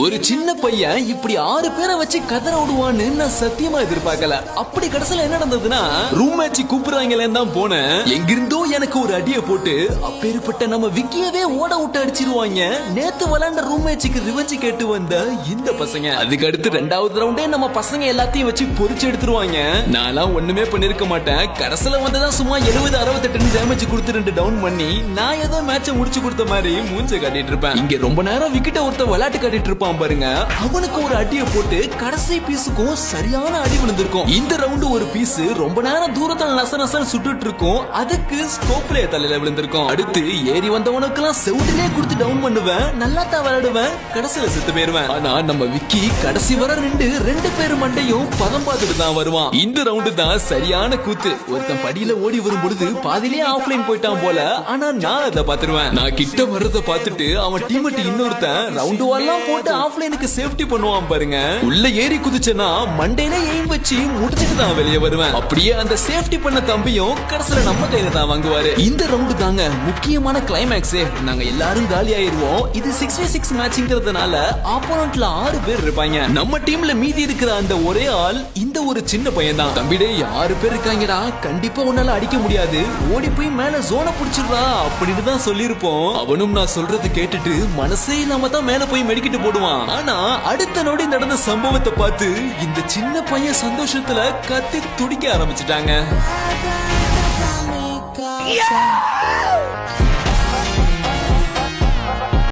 ஒரு சின்ன பையன் இப்படி 6 பேரை வச்சு கதற விடுவான்னு நான் சத்தியமா எதிர்பார்க்கல. அப்படி கடைசியில என்ன நடந்ததுன்னா, ரூம் மேட்ச் கூப்பிடுறாங்களே தான் போனேன். எங்கிருந்தோ எனக்கு ஒரு அடியை போட்டு அப்பேற்பட்ட நம்ம விக்கியவே ஓட விட்டு அடிச்சிருவாங்க. நேத்து விளையாண்ட ரூம் மேட்சுக்கு ரிவெஞ்ச் கேட்டு வந்த இந்த பசங்க அதுக்கு அடுத்து 2வது ரவுண்டே நம்ம பசங்க எல்லாத்தையும் வச்சு பொறிச்சு எடுத்துருவாங்க. நான்லாம் ஒண்ணுமே பண்ணிருக்க மாட்டேன். கடைசியில வந்துதான் சும்மா 70-68 டேமேஜ் கொடுத்து 2 டவுன் பண்ணி நான் ஏதோ மேட்சை முடிச்சு கொடுத்த மாதிரி மூஞ்ச காட்டிட்டு இருப்பேன். இங்க ரொம்ப நேரம் விக்கெட்ட ஒருத்த விளையாட்டு காட்டிட்டு இருப்பான் பாருங்க. அவனுக்கு ஒரு அடியை போட்டு கடைசி பீஸுக்கும் சரியான அடி விழுந்திருக்கும். இந்த ரவுண்டு ஒரு பீஸ் ரொம்ப நேரம் தூரத்துல நசநசன்னு சுட்டுட்டு இருக்கும். அதுக்கு ஸ்கோப்லே தலையில விழுந்திருக்கும். அடுத்து ஏறி வந்தவனுக்கு எல்லாம் செவுட்டிலே கொடுத்து டவுன் பண்ணுவேன். நல்லா தான் விளையாடுவேன். கடைசியில செத்து போயிருவேன். ஆனா நம்ம விக்கி கடைசி வர ரெண்டு பேரு மண்டையும் பதம் பார்த்துட்டு தான் வருவான். இந்த ரவுண்டு தான் சரியான கூத்து. ஒருத்தன் படியில ஓடி வரும் பொழுது பாதிலே ஆஃப்லைன் போயிட்டான் போல. ஆனா நான் அதை பாத்துருவேன். நான் கிட்ட வர்றத பார்த்துட்டு அவன் டீமேட் இன்னொருத்தன் ரவுண்டு எல்லாம் போட்டு ஆஃப்லைனுக்கு சேஃப்டி பண்ணுவான் பாருங்க. உள்ள ஏறி குதிச்சனா மண்டையில எய்ம் வச்சு முடிச்சிட்டு தான் வெளியே வருவேன். அப்படியே அந்த சேஃப்டி பண்ண தம்பியும் கடைசியில நம்ம கையில தான் வாங்குவாரு. இந்த ரவுண்டு தாங்க முக்கியமான கிளைமேக்ஸே. நாங்க எல்லாரும் காலி ஆயிருவோம். இது 6v6 மேட்ச்ங்கிறதுனால ஆப்போனன்ட்ல 6 பேர் இருப்பாங்க. நம்ம டீம்ல மீதி இருக்கிற அந்த ஒரே ஆள் இந்த ஒரு சின்ன பையன் தான். தம்பிடே 6 பேர் இருக்காங்கடா, கண்டிப்பா உன்னால அடிக்க முடியாது, ஓடி போய் மேல ஜோனை புடிச்சிடுறா அப்படின்னு தான் சொல்லிருப்போம். அவனும் நான் சொல்றது கேட்டுட்டு மனசே இல்லாம தான் மேல போய் மெடிக்கிட்டு போடுவான். ஆனா அடுத்த நொடி நடந்த சம்பவத்தை பார்த்து இந்த சின்ன பையன் சந்தோஷத்துல கத்தி துடிக்க ஆரம்பிச்சிட்டாங்க.